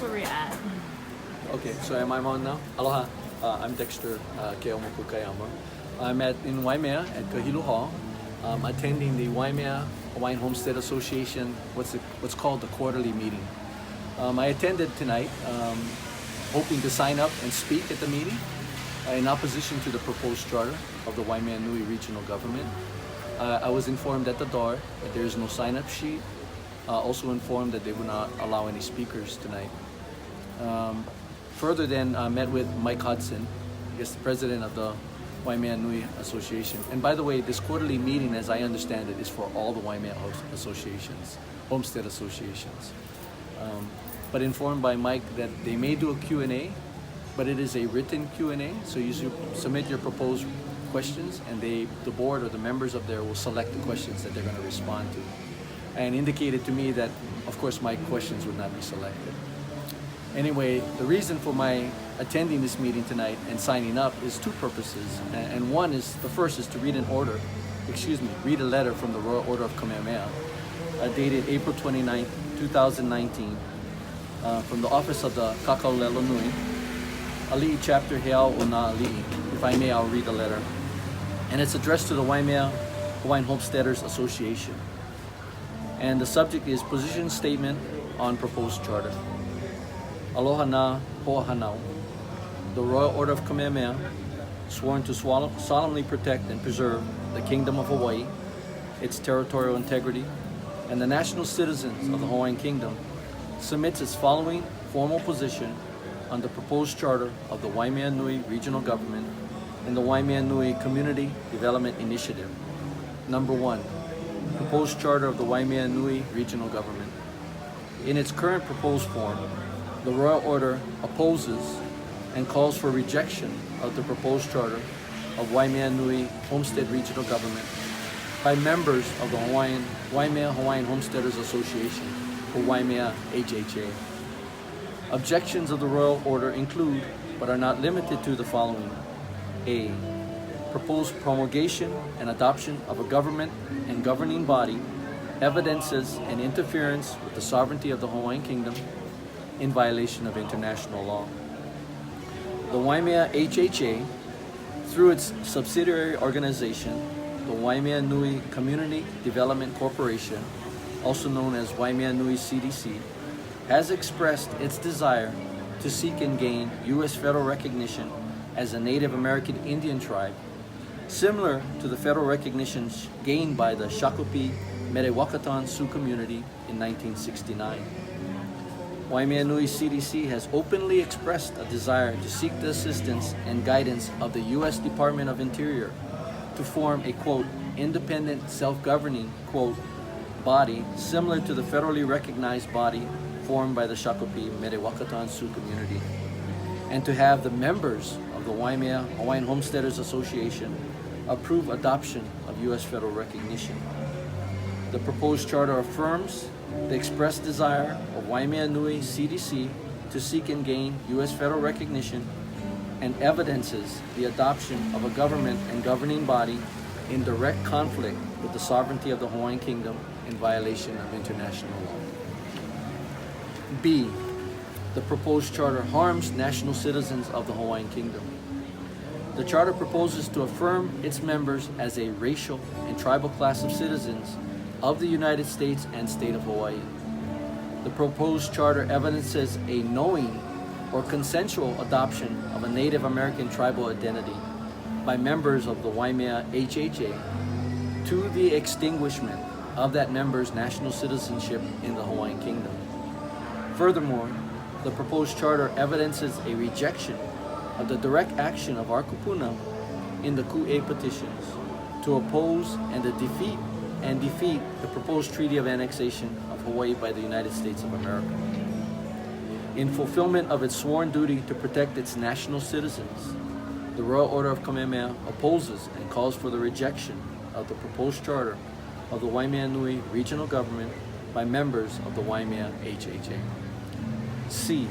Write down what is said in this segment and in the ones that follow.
where we're at. Okay, so am I on now? Aloha, I'm Dexter Keeaumoku Kaiama. I'm in Waimea at Kahilo Hall, attending the Waimea Hawaiian Homes Association, what's called the quarterly meeting. I attended tonight, hoping to sign up and speak at the meeting in opposition to the proposed charter of the Waimea Nui regional government. I was informed at the door that there is no sign-up sheet. Also informed that they would not allow any speakers tonight. Further then, met with Mike Hudson, I guess the president of the Waimea Nui Association. And by the way, this quarterly meeting, as I understand it, is for all the Waimea associations, homestead associations. But informed by Mike that they may do a Q&A, but it is a written Q&A, so you submit your proposed questions and the board or the members up there will select the questions that they're going to respond to. And indicated to me that, of course, my questions would not be selected. Anyway, the reason for my attending this meeting tonight and signing up is two purposes. And one is, the first is to read read a letter from the Royal Order of Kamehameha, dated April 29, 2019, from the office of the Kakaulelo Nui, Ali'i chapter Heao o na Ali'i. If I may, I'll read the letter. And it's addressed to the Waimea Hawaiian Homesteaders Association. And the subject is Position Statement on Proposed Charter. Aloha na ho'ahanau. The Royal Order of Kamehameha, sworn to solemnly protect and preserve the Kingdom of Hawaii, its territorial integrity, and the national citizens of the Hawaiian Kingdom, submits its following formal position on the proposed charter of the Waimea Nui Regional Government and the Waimea Nui Community Development Initiative. Number 1. Proposed Charter of the Waimea Nui Regional Government. In its current proposed form, the Royal Order opposes and calls for rejection of the proposed charter of Waimea Nui Homestead Regional Government by members of the Waimea Hawaiian Homesteaders Association, or Waimea HHA. Objections of the Royal Order include, but are not limited to, the following. A. Proposed promulgation and adoption of a government and governing body evidences an interference with the sovereignty of the Hawaiian Kingdom in violation of international law. The Waimea HHA, through its subsidiary organization, the Waimea Nui Community Development Corporation, also known as Waimea Nui CDC, has expressed its desire to seek and gain U.S. federal recognition as a Native American Indian tribe, similar to the federal recognition gained by the Shakopee Merewakaton Sioux community in 1969. Waimea Nui CDC has openly expressed a desire to seek the assistance and guidance of the U.S. Department of Interior to form a, quote, independent, self-governing, quote, body similar to the federally recognized body formed by the Shakopee Merewakaton Sioux community, and to have the members of the Waimea Hawaiian Homesteaders Association approve adoption of U.S. federal recognition. The proposed charter affirms the expressed desire of Waimea Nui CDC to seek and gain U.S. federal recognition and evidences the adoption of a government and governing body in direct conflict with the sovereignty of the Hawaiian Kingdom in violation of international law. B. The proposed charter harms national citizens of the Hawaiian Kingdom. The charter proposes to affirm its members as a racial and tribal class of citizens of the United States and state of Hawaii. The proposed charter evidences a knowing or consensual adoption of a Native American tribal identity by members of the Waimea HHA to the extinguishment of that member's national citizenship in the Hawaiian Kingdom. Furthermore, the proposed charter evidences a rejection of the direct action of our kupuna in the Ku'e petitions to oppose and defeat the proposed Treaty of Annexation of Hawaii by the United States of America. In fulfillment of its sworn duty to protect its national citizens, the Royal Order of Kamehameha opposes and calls for the rejection of the proposed charter of the Waimea Nui Regional Government by members of the Waimea HHA. C.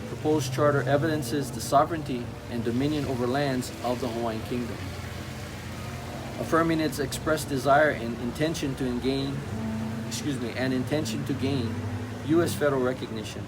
Proposed charter evidences the sovereignty and dominion over lands of the Hawaiian Kingdom. Affirming its expressed desire and intention to gain U.S. federal recognition,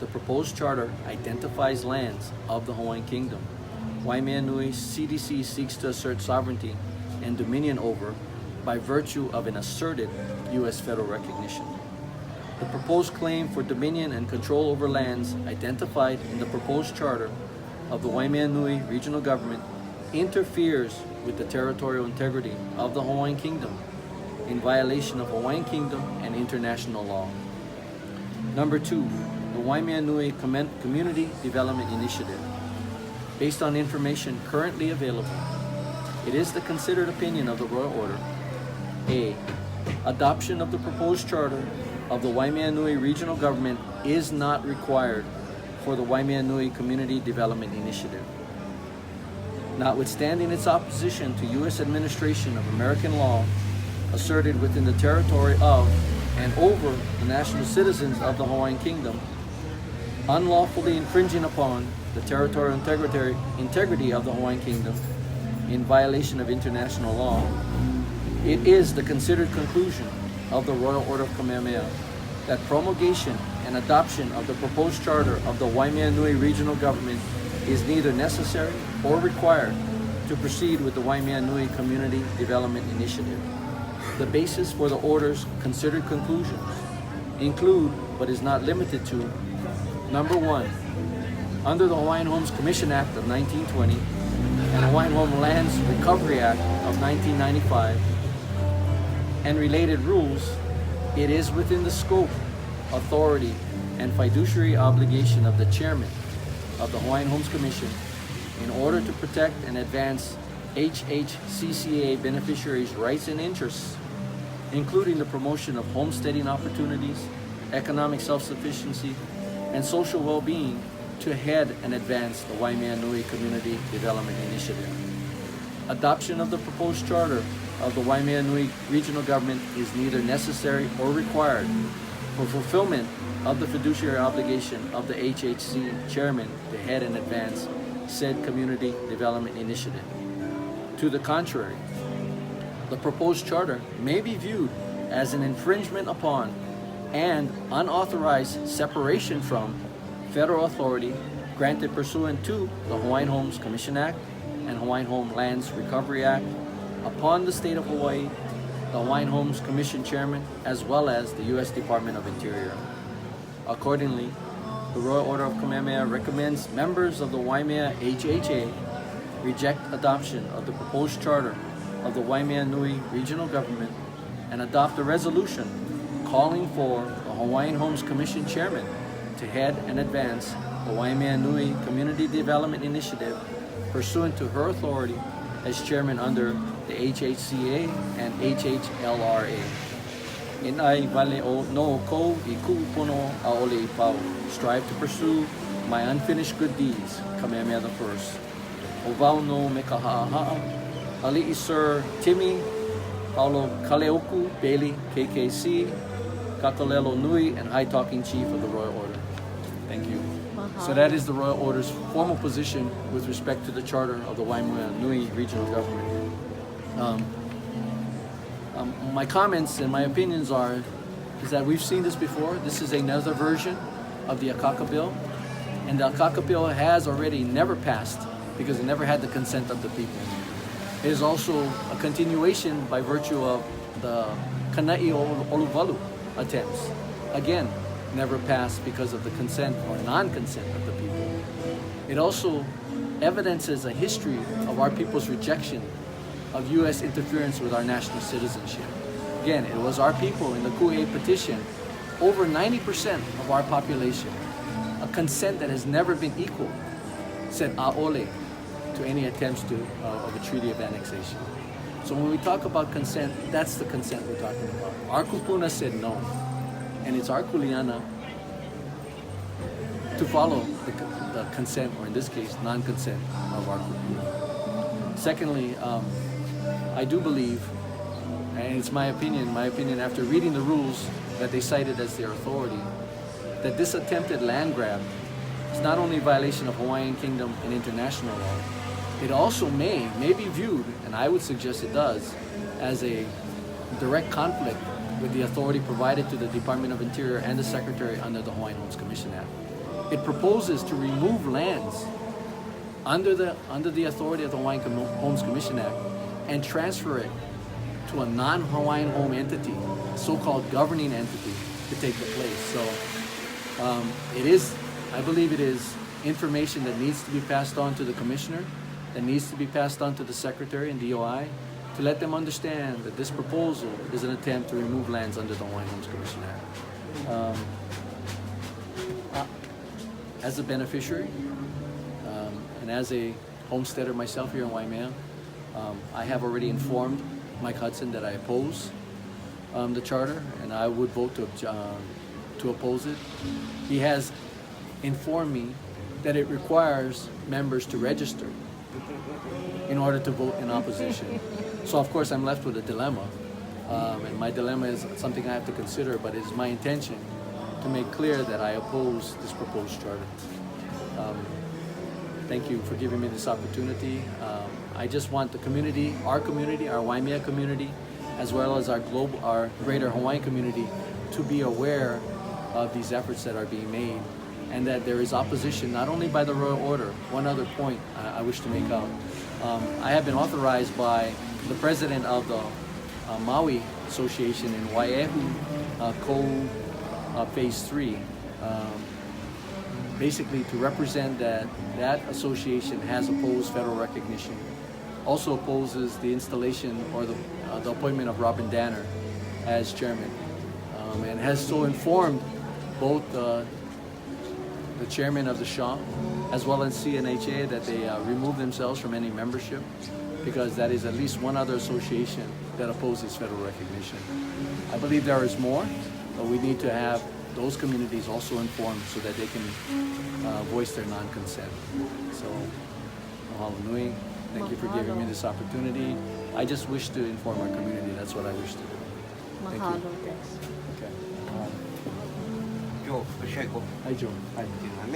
the proposed charter identifies lands of the Hawaiian Kingdom. Waimea Nui CDC seeks to assert sovereignty and dominion over by virtue of an asserted U.S. federal recognition. The proposed claim for dominion and control over lands identified in the proposed charter of the Waimea Nui regional government interferes with the territorial integrity of the Hawaiian Kingdom in violation of Hawaiian Kingdom and international law. Number 2, the Waimea Nui Community Development Initiative. Based on information currently available, it is the considered opinion of the Royal Order: A. Adoption of the proposed charter of the Waimea Nui regional government is not required for the Waimea Nui Community Development Initiative. Notwithstanding its opposition to U.S. administration of American law asserted within the territory of and over the national citizens of the Hawaiian Kingdom, unlawfully infringing upon the territorial integrity of the Hawaiian Kingdom in violation of international law, it is the considered conclusion of the Royal Order of Kamehameha that promulgation and adoption of the proposed charter of the Waimea Nui regional government is neither necessary or required to proceed with the Waimea Nui Community Development Initiative. The basis for the order's considered conclusions include, but is not limited to, number 1, under the Hawaiian Homes Commission Act of 1920 and Hawaiian Home Lands Recovery Act of 1995 and related rules, it is within the scope, authority, and fiduciary obligation of the chairman of the Hawaiian Homes Commission in order to protect and advance HHCCA beneficiaries' rights and interests, including the promotion of homesteading opportunities, economic self-sufficiency, and social well-being, to head and advance the Waimea Nui Community Development Initiative. Adoption of the proposed charter of the Waimea Nui regional government is neither necessary or required for fulfillment of the fiduciary obligation of the HHC chairman to head and advance said Community Development Initiative. To the contrary, the proposed charter may be viewed as an infringement upon and unauthorized separation from federal authority granted pursuant to the Hawaiian Homes Commission Act and Hawaiian Home Lands Recovery Act upon the state of Hawaii, the Hawaiian Homes Commission Chairman, as well as the U.S. Department of Interior. Accordingly, the Royal Order of Kamehameha recommends members of the Waimea HHA reject adoption of the proposed charter of the Waimea Nui regional government and adopt a resolution calling for the Hawaiian Homes Commission Chairman to head and advance the Waimea Nui Community Development Initiative pursuant to her authority as chairman under the HHCA and HHLRA. Inai vale o no ko I ku'upono a ole I pau. Strive to pursue my unfinished good deeds, Kamehameha the First. O vau no me ka ha'aha'a, ali'i Sir Timmy, Paulo Kaleoku, Bailey, KKC, Kakalelo Nui, and High Talking Chief of the Royal Order. Thank you. So that is the Royal Order's formal position with respect to the charter of the Waimea Nui regional government. My comments and my opinions is that we've seen this before. This is another version of the Akaka bill, and the Akaka bill has already never passed because it never had the consent of the people. It is also a continuation by virtue of the Kana'i Oluvalu attempts. Again, never passed because of the consent or non-consent of the people. It also evidences a history of our people's rejection of U.S. interference with our national citizenship. Again, it was our people in the Ku'e petition, over 90% of our population, a consent that has never been equal, said a'ole to any attempts of a treaty of annexation. So when we talk about consent, that's the consent we're talking about. Our kupuna said no, and it's our kuleana to follow the consent, or in this case, non-consent of our kupuna. Secondly, I do believe, and it's my opinion after reading the rules that they cited as their authority, that this attempted land grab is not only a violation of Hawaiian Kingdom and international law, it also may be viewed, and I would suggest it does, as a direct conflict with the authority provided to the Department of Interior and the Secretary under the Hawaiian Homes Commission Act. it proposes to remove lands under the authority of the Hawaiian Homes Commission Act and transfer it to a non-Hawaiian home entity, a so-called governing entity, to take the place. So I believe it is information that needs to be passed on to the commissioner, that needs to be passed on to the secretary and DOI, to let them understand that this proposal is an attempt to remove lands under the Hawaiian Homes Commission Act. As a beneficiary and as a homesteader myself here in Waimea, I have already informed Mike Hudson that I oppose the charter, and I would vote to oppose it. He has informed me that it requires members to register in order to vote in opposition. So of course I'm left with a dilemma, and my dilemma is something I have to consider, but it is my intention to make clear that I oppose this proposed charter. Thank you for giving me this opportunity. I just want the community, our Waimea community, as well as our greater Hawaiian community, to be aware of these efforts that are being made, and that there is opposition not only by the Royal Order. One other point I wish to make out. I have been authorized by the president of the Maui Association in Wai'ehu Phase 3, basically to represent that association has opposed federal recognition, also opposes the installation or the appointment of Robin Danner as chairman, and has so informed both the chairman of the SHA as well as CNHA that they remove themselves from any membership, because that is at least one other association that opposes federal recognition. I believe there is more, but we need to have those communities also informed so that they can voice their non-consent. So, mahalo nui. Thank you for giving me this opportunity. I just wish to inform our community. That's what I wish to do. Thank you. Okay. Joe, Hi, Joe. Hi.